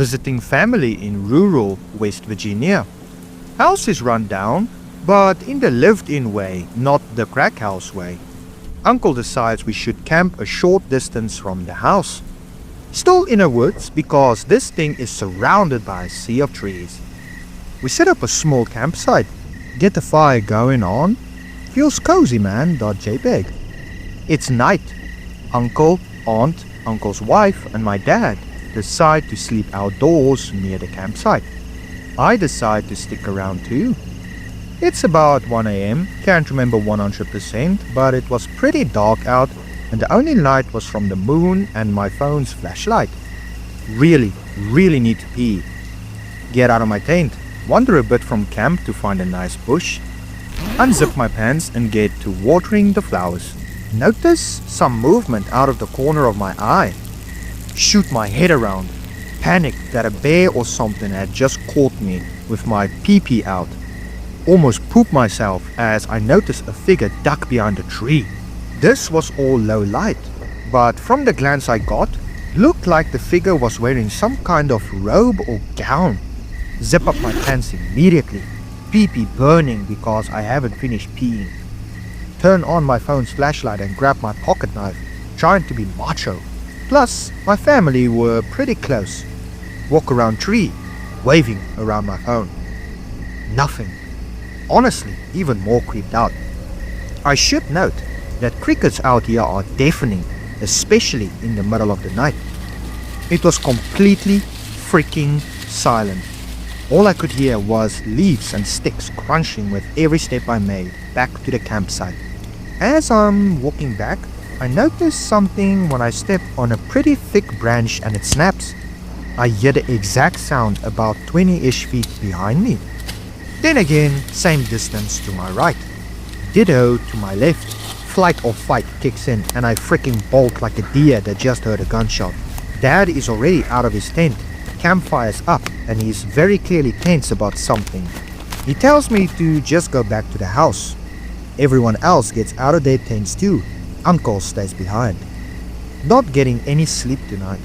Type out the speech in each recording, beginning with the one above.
visiting family in rural West Virginia. House is run down, but in the lived-in way, not the crack house way. Uncle decides we should camp a short distance from the house. Still in the woods because this thing is surrounded by a sea of trees. We set up a small campsite, get the fire going on. Feels cozy, man. .jpg. It's night. Uncle, aunt, uncle's wife and my dad decide to sleep outdoors near the campsite. I decide to stick around too. It's about 1 a.m, can't remember 100%, but it was pretty dark out and the only light was from the moon and my phone's flashlight. Really need to pee. Get out of my tent, wander a bit from camp to find a nice bush, unzip my pants and get to watering the flowers. Notice some movement out of the corner of my eye. Shoot my head around, panic that a bear or something had just caught me with my pee-pee out. Almost poop myself as I noticed a figure duck behind a tree. This was all low light, but from the glance I got, looked like the figure was wearing some kind of robe or gown. Zip up my pants immediately, pee-pee burning because I haven't finished peeing. Turn on my phone's flashlight and grab my pocket knife, trying to be macho. Plus, my family were pretty close. Walk around tree, waving around my phone. Nothing. Honestly, even more creeped out. I should note that crickets out here are deafening, especially in the middle of the night. It was completely freaking silent. All I could hear was leaves and sticks crunching with every step I made back to the campsite. As I'm walking back, I noticed something when I step on a pretty thick branch and it snaps. I hear the exact sound about 20-ish feet behind me. Then again, same distance to my right. Ditto to my left. Flight or fight kicks in and I freaking bolt like a deer that just heard a gunshot. Dad is already out of his tent. Campfire's up and he's very clearly tense about something. He tells me to just go back to the house. Everyone else gets out of their tents too. Uncle stays behind. Not getting any sleep tonight.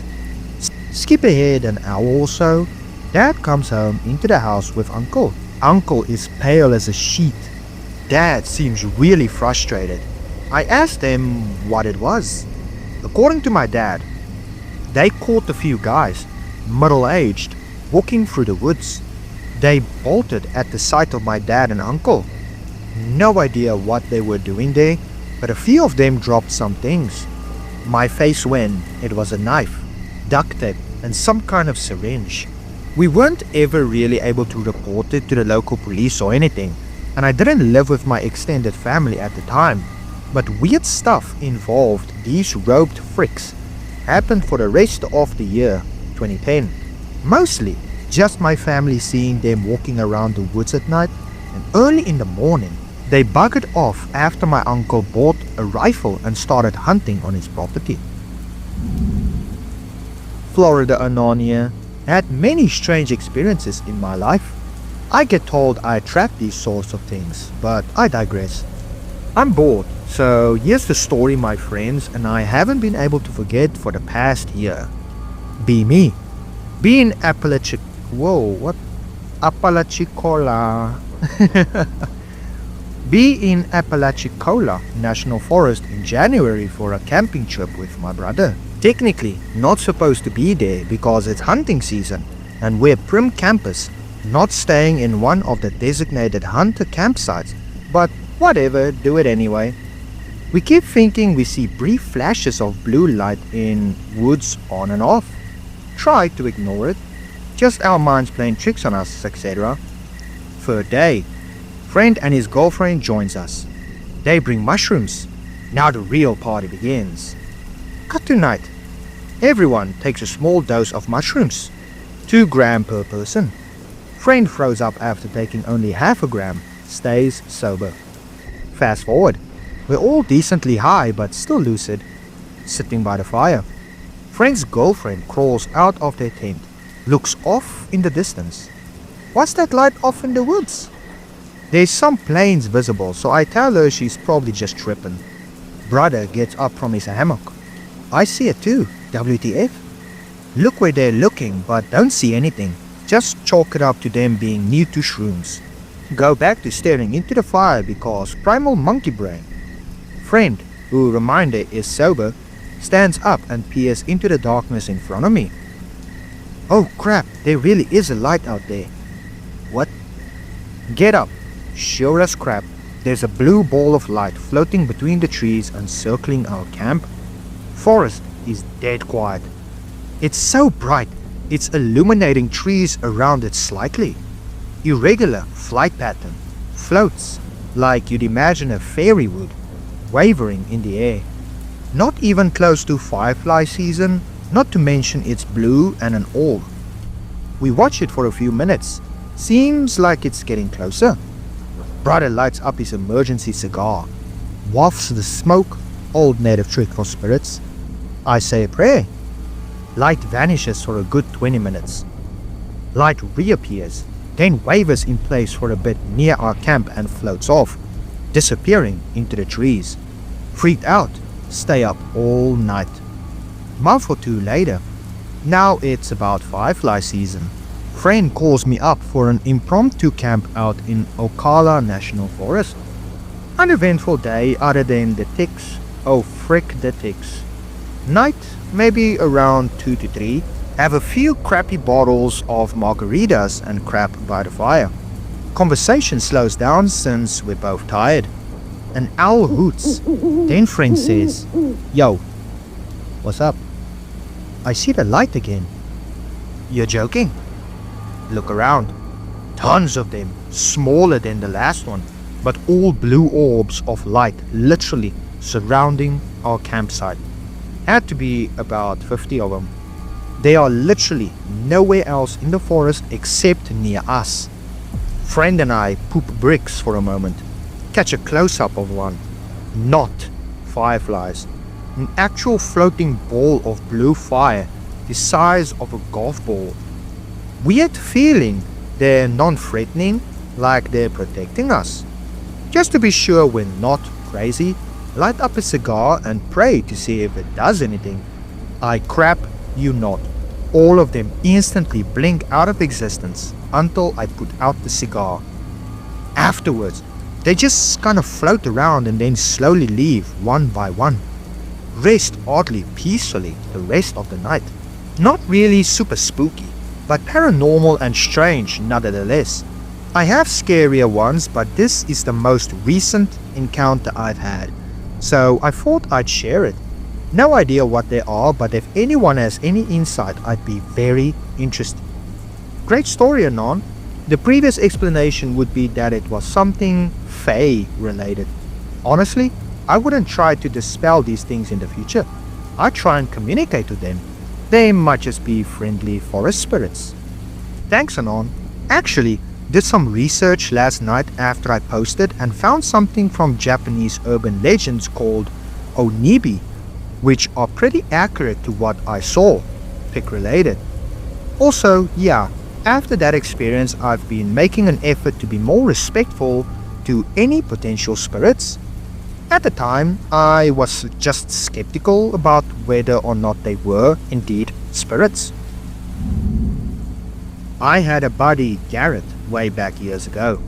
Skip ahead an hour or so. Dad comes home into the house with Uncle. Uncle is pale as a sheet. Dad seems really frustrated. I asked them what it was. According to my dad, they caught a few guys, middle-aged, walking through the woods. They bolted at the sight of my dad and uncle. No idea what they were doing there, but a few of them dropped some things. My face when it was a knife, duct tape, and some kind of syringe. We weren't ever really able to report it to the local police or anything, and I didn't live with my extended family at the time. But weird stuff involved these robed freaks happened for the rest of the year 2010. Mostly just my family seeing them walking around the woods at night, and early in the morning they buggered off after my uncle bought a rifle and started hunting on his property. Florida Anonia had many strange experiences in my life. I get told I attract these sorts of things, but I digress. I'm bored, so here's the story my friends and I haven't been able to forget for the past year. Be me. Be in Apalachicola. Be in Apalachicola National Forest in January for a camping trip with my brother. Technically not supposed to be there because it's hunting season and we're prim campers, not staying in one of the designated hunter campsites, but whatever, do it anyway. We keep thinking we see brief flashes of blue light in woods on and off. Try to ignore it. Just our minds playing tricks on us, etc. Third day. Friend and his girlfriend joins us. They bring mushrooms. Now the real party begins. Cut to night. Everyone takes a small dose of mushrooms. 2 grams per person. Friend throws up after taking only half a gram. Stays sober. Fast forward. We're all decently high but still lucid. Sitting by the fire. Friend's girlfriend crawls out of their tent. Looks off in the distance. What's that light off in the woods? There's some planes visible, so I tell her she's probably just tripping. Brother gets up from his hammock. I see it too. WTF? Look where they're looking but don't see anything. Just chalk it up to them being new to shrooms. Go back to staring into the fire because primal monkey brain. Friend, who reminder is sober, stands up and peers into the darkness in front of me. Oh crap, there really is a light out there. What? Get up. Sure as crap, there's a blue ball of light floating between the trees and circling our camp. Forest is dead quiet. It's so bright, it's illuminating trees around it slightly. Irregular flight pattern. Floats, like you'd imagine a fairy would, wavering in the air. Not even close to firefly season, not to mention it's blue and an orb. We watch it for a few minutes. Seems like it's getting closer. Brother lights up his emergency cigar. Wafts the smoke, old native trick for spirits. I say a prayer. Light vanishes for a good 20 minutes. Light reappears, then wavers in place for a bit near our camp and floats off, disappearing into the trees. Freaked out, stay up all night. Month or two later, now it's about firefly season. Friend calls me up for an impromptu camp out in Ocala National Forest. Uneventful day other than the ticks. Oh frick the ticks. Night, maybe around 2 to 3. Have a few crappy bottles of margaritas and crap by the fire. Conversation slows down since we're both tired. An owl hoots. Then friend says, "Yo, what's up?" I see the light again. You're joking? Look around. Tons of them, smaller than the last one, but all blue orbs of light literally surrounding our campsite. Had to be about 50 of them. They are literally nowhere else in the forest except near us. Friend and I poop bricks for a moment. Catch a close-up of one. Not fireflies. An actual floating ball of blue fire the size of a golf ball. Weird feeling. They're non-threatening, like they're protecting us. Just to be sure we're not crazy, light up a cigar and pray to see if it does anything. I crap you not. All of them instantly blink out of existence until I put out the cigar. Afterwards, they just kind of float around and then slowly leave one by one. Rest oddly peacefully the rest of the night. Not really super spooky, but paranormal and strange nonetheless. I have scarier ones, but this is the most recent encounter I've had, so I thought I'd share it. No idea what they are, but if anyone has any insight, I'd be very interested. Great story, Anon. The previous explanation would be that it was something Fae related. Honestly, I wouldn't try to dispel these things in the future. I'd try and communicate with them. They might just be friendly forest spirits. Thanks, Anon. Actually, did some research last night after I posted and found something from Japanese urban legends called Onibi, which are pretty accurate to what I saw, pick related. Also, yeah, after that experience I've been making an effort to be more respectful to any potential spirits. At the time, I was just skeptical about whether or not they were indeed spirits. I had a buddy, Garrett, way back years ago.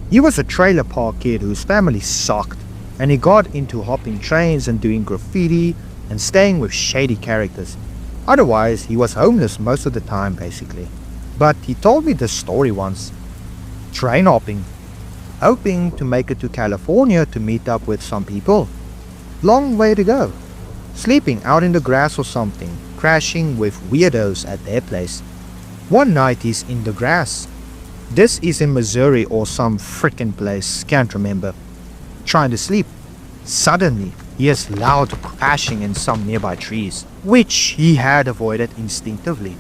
He was a trailer park kid whose family sucked, and he got into hopping trains and doing graffiti and staying with shady characters. Otherwise, he was homeless most of the time basically. But he told me this story once. Train hopping. Hoping to make it to California to meet up with some people. Long way to go. Sleeping out in the grass or something, crashing with weirdos at their place. One night he's in the grass. This is in Missouri or some frickin' place, can't remember. Trying to sleep. Suddenly, he hears loud crashing in some nearby trees, which he had avoided instinctively.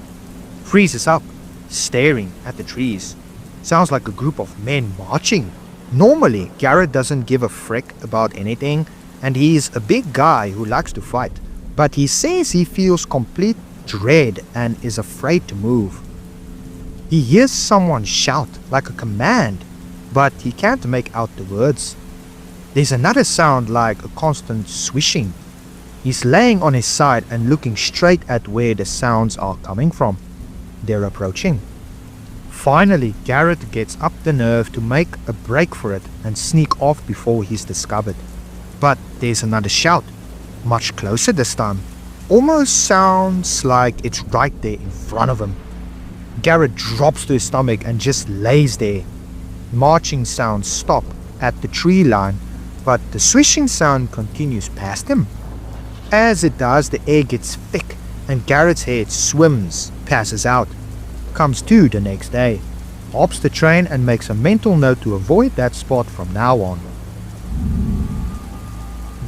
Freezes up, staring at the trees. Sounds like a group of men marching. Normally, Garrett doesn't give a frick about anything, and he's a big guy who likes to fight. But he says he feels complete dread and is afraid to move. He hears someone shout like a command, but he can't make out the words. There's another sound like a constant swishing. He's laying on his side and looking straight at where the sounds are coming from. They're approaching. Finally, Garrett gets up the nerve to make a break for it and sneak off before he's discovered. But there's another shout, much closer this time. Almost sounds like it's right there in front of him. Garrett drops to his stomach and just lays there. Marching sounds stop at the tree line, but the swishing sound continues past him. As it does, the air gets thick and Garrett's head swims, passes out. Comes to the next day, hops the train and makes a mental note to avoid that spot from now on.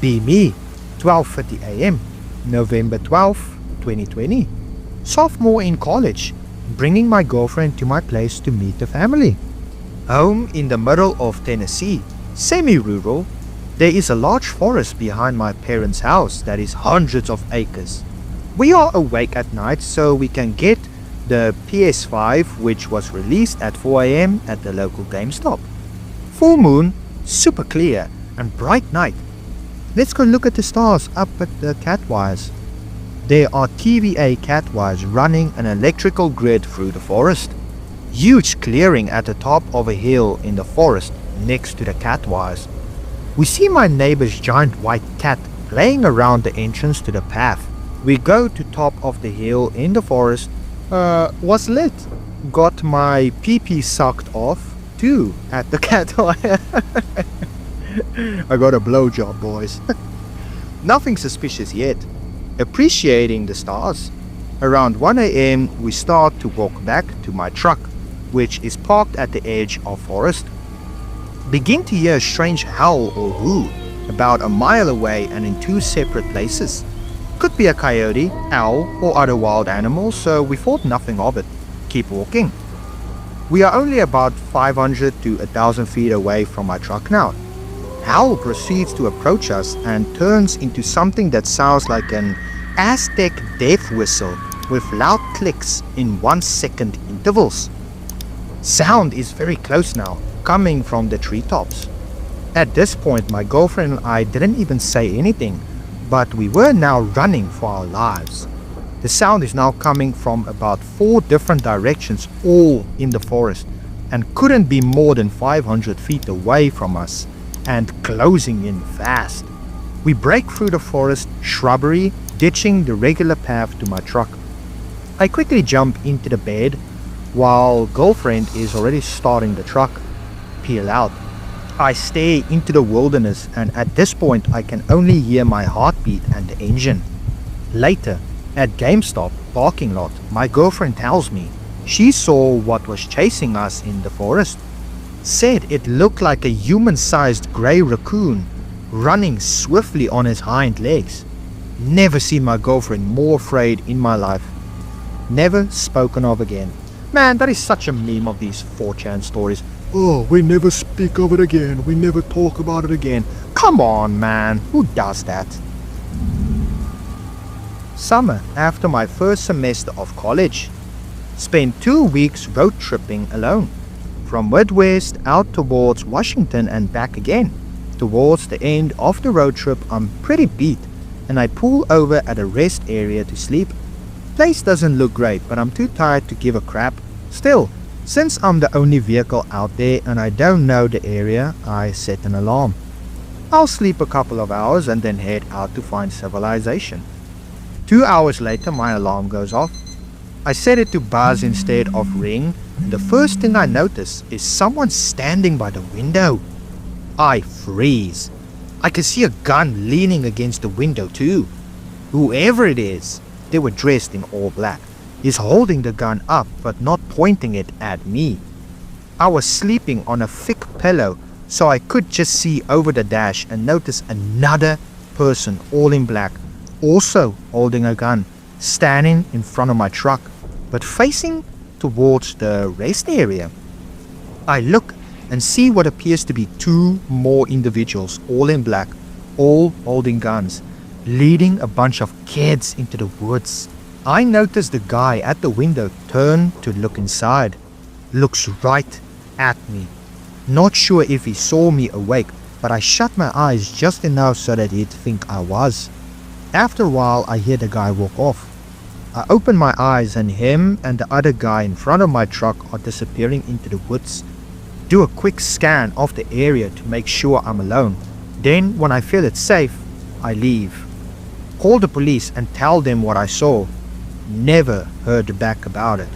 Be me, 12:50 a.m., November 12, 2020. Sophomore in college, bringing my girlfriend to my place to meet the family. Home in the middle of Tennessee, semi-rural. There is a large forest behind my parents' house that is hundreds of acres. We are awake at night so we can get the PS5, which was released at 4 a.m. at the local GameStop. Full moon, super clear, and bright night. Let's go look at the stars up at the catwires. There are TVA catwires running an electrical grid through the forest. Huge clearing at the top of a hill in the forest next to the catwires. We see my neighbor's giant white cat playing around the entrance to the path. We go to top of the hill in the forest. Was lit. Got my pee-pee sucked off too at the catwire. I got a blowjob, boys. Nothing suspicious yet. Appreciating the stars. Around 1 a.m. we start to walk back to my truck, which is parked at the edge of forest. Begin to hear a strange howl or whoo about a mile away and in two separate places. Could be a coyote, owl or other wild animal, so we thought nothing of it. Keep walking. We are only about 500 to 1,000 feet away from my truck now. Howl proceeds to approach us and turns into something that sounds like an Aztec death whistle with loud clicks in 1 second intervals. Sound is very close now, coming from the treetops. At this point, my girlfriend and I didn't even say anything, but we were now running for our lives. The sound is now coming from about 4 different directions, all in the forest, and couldn't be more than 500 feet away from us, and closing in fast. We break through the forest shrubbery, ditching the regular path to my truck. I quickly jump into the bed, while girlfriend is already starting the truck. Peel out. I stare into the wilderness, and at this point I can only hear my heartbeat and the engine. Later, at GameStop parking lot, my girlfriend tells me she saw what was chasing us in the forest. Said it looked like a human-sized grey raccoon running swiftly on his hind legs. Never seen my girlfriend more afraid in my life. Never spoken of again. Man, that is such a meme of these 4chan stories. Oh, we never speak of it again. We never talk about it again. Come on, man. Who does that? Summer after my first semester of college. Spent 2 weeks road tripping alone. From Midwest out towards Washington and back again. Towards the end of the road trip, I'm pretty beat, and I pull over at a rest area to sleep. Place doesn't look great, but I'm too tired to give a crap. Still, since I'm the only vehicle out there and I don't know the area, I set an alarm. I'll sleep a couple of hours and then head out to find civilization. 2 hours later, my alarm goes off. I set it to buzz instead of ring, and the first thing I notice is someone standing by the window. I freeze. I can see a gun leaning against the window too. Whoever it is, they were dressed in all black, is holding the gun up but not pointing it at me. I was sleeping on a thick pillow, so I could just see over the dash and notice another person all in black, also holding a gun, standing in front of my truck, but facing towards the rest area. I look and see what appears to be 2 more individuals, all in black, all holding guns, leading a bunch of kids into the woods. I notice the guy at the window turn to look inside. Looks right at me. Not sure if he saw me awake, but I shut my eyes just enough so that he'd think I was. After a while, I hear the guy walk off. I open my eyes and him and the other guy in front of my truck are disappearing into the woods. Do a quick scan of the area to make sure I'm alone. Then, when I feel it's safe, I leave. Call the police and tell them what I saw. Never heard back about it.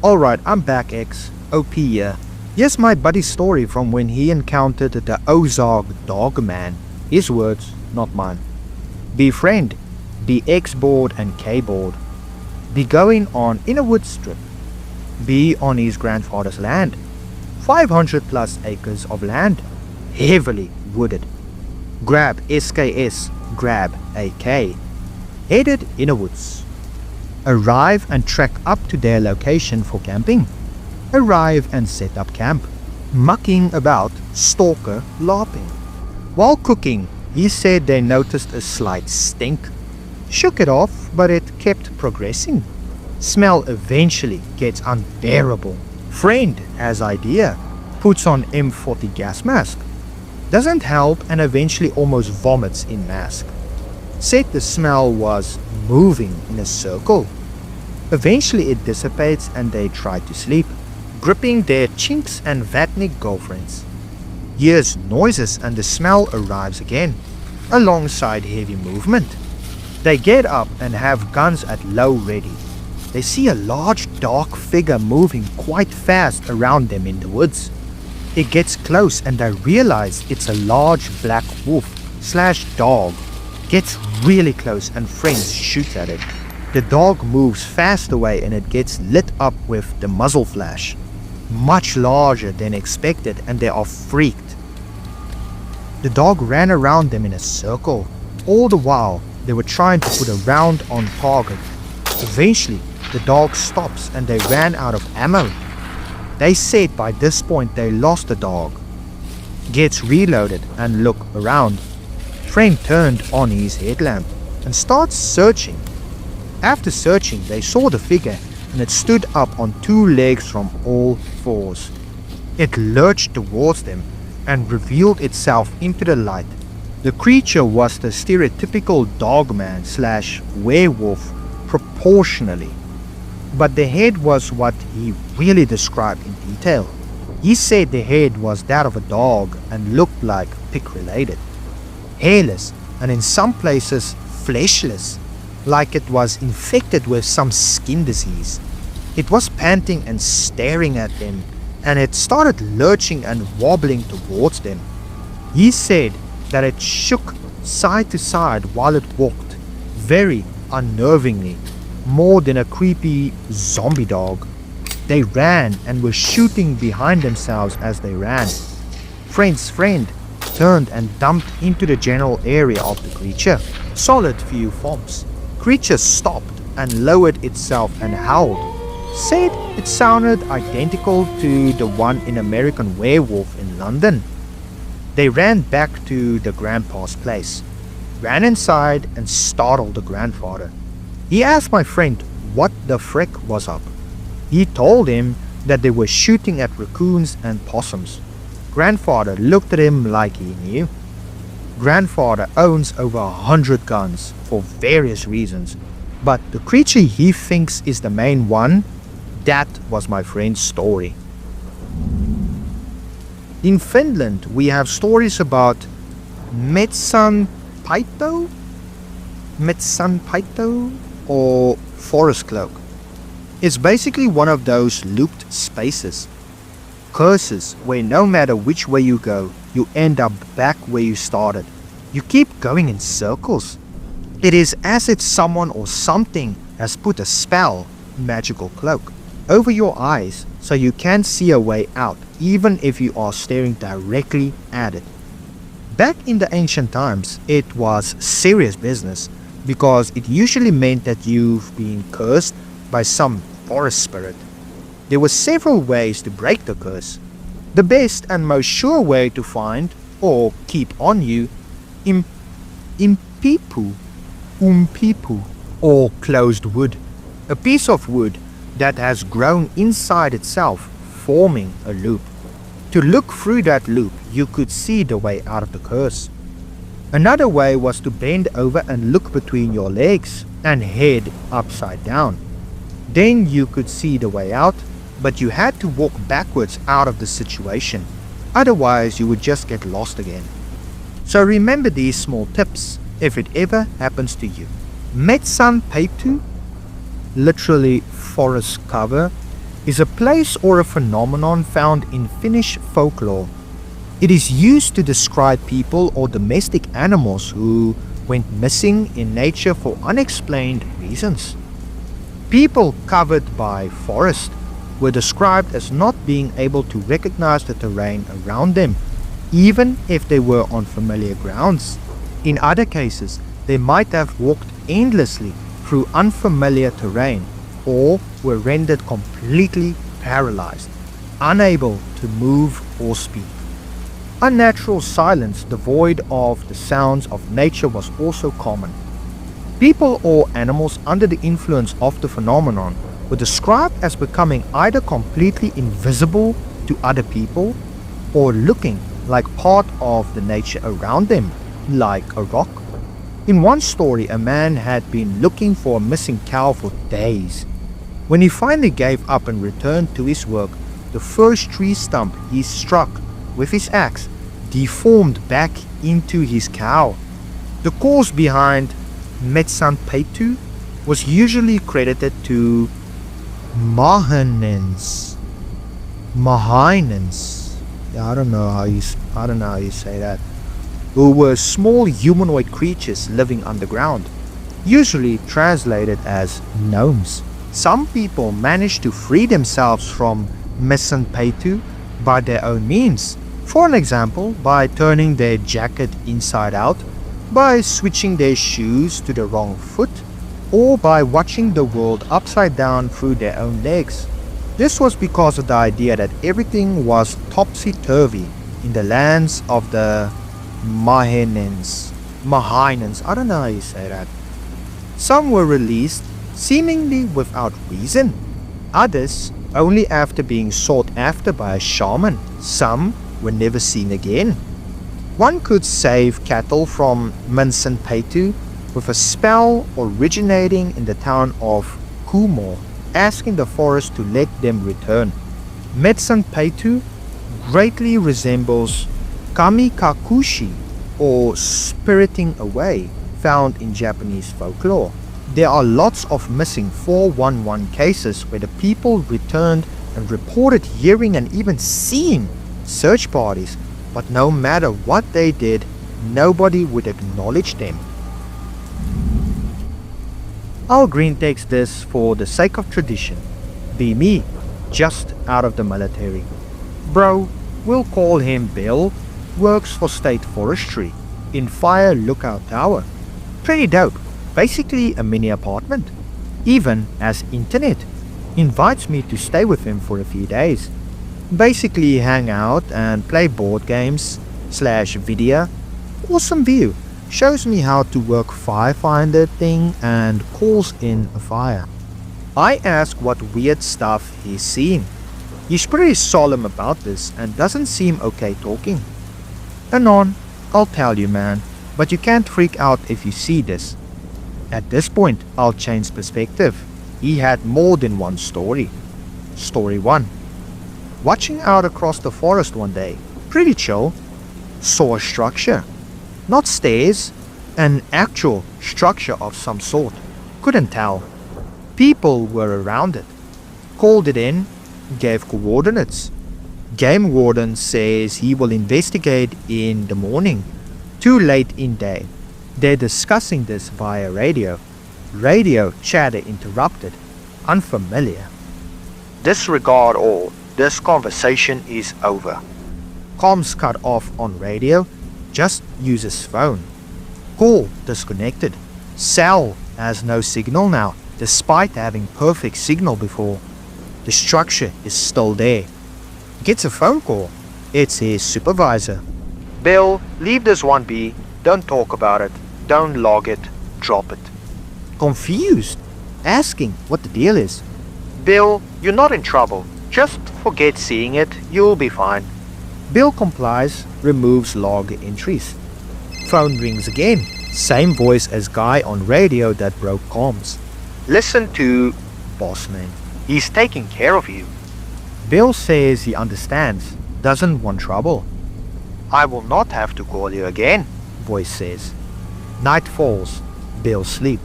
Alright, I'm back, X. OP here. Here's my buddy's story from when he encountered the Ozark dog man. His words, not mine. Befriend. Be X-board and K-board. Be going on Innawoods trip. Be on his grandfather's land. 500 plus acres of land. Heavily wooded. Grab SKS. Grab AK. Headed Innawoods. Arrive and trek up to their location for camping. Arrive and set up camp. Mucking about, stalker LARPing. While cooking, he said they noticed a slight stink. Shook it off, but it kept progressing. Smell eventually gets unbearable. Friend has idea. Puts on M40 gas mask. Doesn't help and eventually almost vomits in mask. Said the smell was moving in a circle. Eventually it dissipates and they try to sleep, gripping their chinks and vatnik girlfriends. Hears noises and the smell arrives again, alongside heavy movement. They get up and have guns at low ready. They see a large dark figure moving quite fast around them in the woods. It gets close and they realize it's a large black wolf/dog. Gets really close and friends shoot at it. The dog moves fast away and it gets lit up with the muzzle flash. Much larger than expected and they are freaked. The dog ran around them in a circle. All the while they were trying to put a round on target. Eventually the dog stops and they ran out of ammo. They said by this point they lost the dog. Gets reloaded and look around. Friend turned on his headlamp and starts searching. After searching, they saw the figure and it stood up on two legs from all fours. It lurched towards them and revealed itself into the light. The creature was the stereotypical dogman/werewolf proportionally, but the head was what he really described in detail. He said the head was that of a dog and looked like pig related. Hairless and in some places fleshless, like it was infected with some skin disease. It was panting and staring at them, and it started lurching and wobbling towards them. He said that it shook side to side while it walked, very unnervingly, more than a creepy zombie dog. They ran and were shooting behind themselves as they ran. Friend's friend turned and dumped into the general area of the creature. Solid few thumps. Creature stopped and lowered itself and howled. Said it sounded identical to the one in American Werewolf in London. They ran back to the grandpa's place, ran inside and startled the grandfather. He asked my friend what the frick was up. He told him that they were shooting at raccoons and possums. Grandfather looked at him like he knew. Grandfather owns over 100 guns for various reasons, but the creature he thinks is the main one, that was my friend's story. In Finland, we have stories about Metsanpaito or forest cloak. It's basically one of those looped spaces. Curses where no matter which way you go, you end up back where you started. You keep going in circles. It is as if someone or something has put a spell, magical cloak, over your eyes so you can't see a way out even if you are staring directly at it. Back in the ancient times, it was serious business because it usually meant that you've been cursed by some forest spirit. There were several ways to break the curse. The best and most sure way to find or keep on you impipu, or closed wood, a piece of wood that has grown inside itself, forming a loop. To look through that loop, you could see the way out of the curse. Another way was to bend over and look between your legs and head upside down. Then you could see the way out, but you had to walk backwards out of the situation. Otherwise, you would just get lost again. So remember these small tips if it ever happens to you. Metsan Peitu, literally forest cover, is a place or a phenomenon found in Finnish folklore. It is used to describe people or domestic animals who went missing in nature for unexplained reasons. People covered by forest were described as not being able to recognize the terrain around them, even if they were on familiar grounds. In other cases, they might have walked endlessly through unfamiliar terrain or were rendered completely paralyzed, unable to move or speak. Unnatural silence devoid of the sounds of nature was also common. People or animals under the influence of the phenomenon were described as becoming either completely invisible to other people or looking like part of the nature around them, like a rock. In one story, a man had been looking for a missing cow for days. When he finally gave up and returned to his work, the first tree stump he struck with his axe deformed back into his cow. The cause behind Metsan Peitu was usually credited to Mahinens. Yeah, I don't know how you say that. Who were small humanoid creatures living underground, usually translated as gnomes. Some people managed to free themselves from Metsan Peitu by their own means. For an example, by turning their jacket inside out, by switching their shoes to the wrong foot, or by watching the world upside down through their own legs. This was because of the idea that everything was topsy-turvy in the lands of the Mahinens, I don't know how you say that. Some were released seemingly without reason. Others only after being sought after by a shaman. Some were never seen again. One could save cattle from Metsan Peitu with a spell originating in the town of Kumor, asking the forest to let them return. Metsan Peitu greatly resembles Kamikakushi, or spiriting away, found in Japanese folklore. There are lots of missing 411 cases where the people returned and reported hearing and even seeing search parties, but no matter what they did, nobody would acknowledge them. Al Green takes this for the sake of tradition. Be me, just out of the military. Bro, we'll call him Bill, works for State Forestry in Fire Lookout Tower. Pretty dope, basically a mini apartment. Even has internet. Invites me to stay with him for a few days. Basically hang out and play board games / video. Awesome view. Shows me how to work Firefinder thing and calls in a fire. I ask what weird stuff he's seen. He's pretty solemn about this and doesn't seem okay talking. Anon, I'll tell you man, but you can't freak out if you see this. At this point, I'll change perspective. He had more than one story. Story 1. Watching out across the forest one day, pretty chill, saw a structure. Not stairs, an actual structure of some sort. Couldn't tell. People were around it. Called it in, gave coordinates. Game warden says he will investigate in the morning. Too late in day. They're discussing this via radio. Radio chatter interrupted. Unfamiliar. Disregard all. This conversation is over. Comms cut off on radio. Just uses phone. Call disconnected. Cell has no signal now, despite having perfect signal before. The structure is still there. Gets a phone call. It's his supervisor. Bill, leave this one be. Don't talk about it. Don't log it. Drop it. Confused. Asking what the deal is. Bill, you're not in trouble. Just forget seeing it. You'll be fine. Bill complies, removes log entries. phone rings again. Same voice as guy on radio that broke comms. Listen to bossman. He's taking care of you. Bill says he understands, doesn't want trouble. I will not have to call you again, voice says. Night falls. Bill sleep.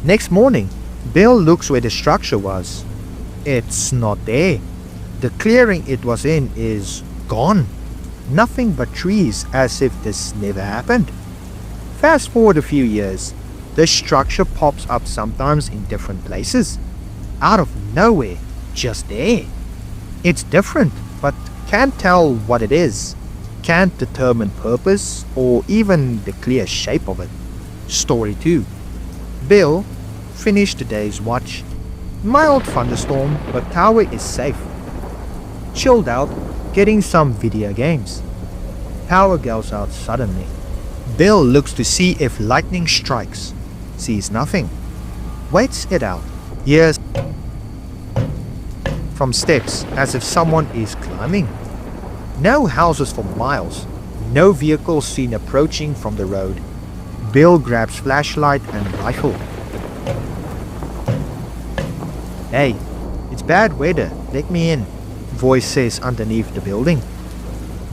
Next morning, Bill looks where the structure was. It's not there. The clearing it was in is gone. Nothing but trees, as if this never happened. Fast forward a few years. The structure pops up sometimes in different places. Out of nowhere, just there. It's different, but can't tell what it is. Can't determine purpose or even the clear shape of it. Story 2. Bill finished the day's watch. Mild thunderstorm, but tower is safe. Chilled out, getting some video games. Power goes out suddenly. Bill looks to see if lightning strikes. Sees nothing. Waits it out. Hears from steps as if someone is climbing. No houses for miles. No vehicles seen approaching from the road. Bill grabs flashlight and rifle. Hey, it's bad weather. Let me in, voice says underneath the building.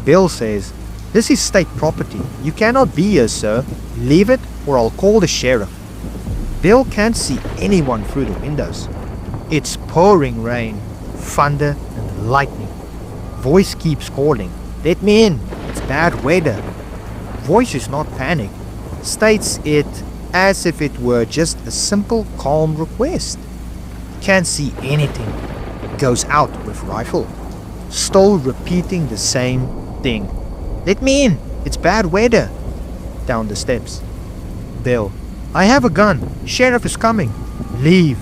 Bill says, this is state property. You cannot be here, sir. Leave it or I'll call the sheriff. Bill can't see anyone through the windows. It's pouring rain, thunder and lightning. Voice keeps calling. Let me in. It's bad weather. Voice is not panic. States it as if it were just a simple calm request. Can't see anything. Goes out with rifle. Still repeating the same thing. Let me in. It's bad weather. Down the steps. Bill. I have a gun. Sheriff is coming. Leave.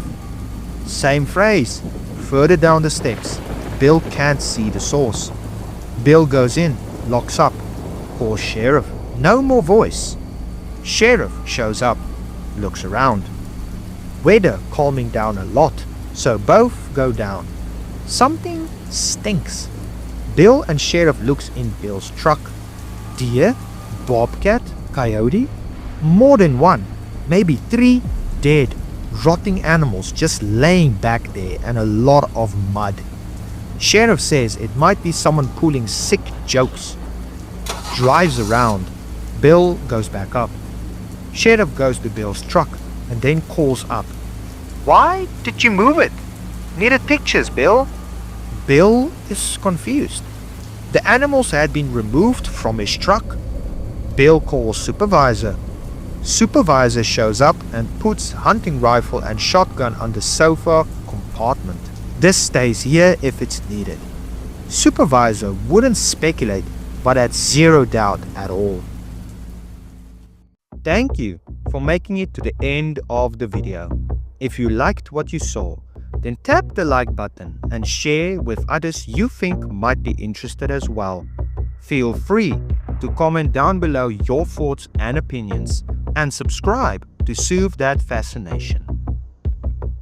Same phrase. Further down the steps. Bill can't see the source. Bill goes in. Locks up. Calls sheriff. No more voice. Sheriff shows up. Looks around. Weather calming down a lot. So both go down. Something stinks. Bill and sheriff looks in Bill's truck. Deer, bobcat, coyote. More than one. Maybe 3 dead, rotting animals just laying back there and a lot of mud. Sheriff says it might be someone pulling sick jokes. Drives around. Bill goes back up. Sheriff goes to Bill's truck and then calls up. Why did you move it? Needed pictures, Bill. Bill is confused. The animals had been removed from his truck. Bill calls supervisor. Supervisor shows up and puts hunting rifle and shotgun on the sofa compartment. This stays here if it's needed. Supervisor wouldn't speculate, but had zero doubt at all. Thank you for making it to the end of the video. If you liked what you saw, then tap the like button and share with others you think might be interested as well. Feel free to comment down below your thoughts and opinions and subscribe to soothe that fascination.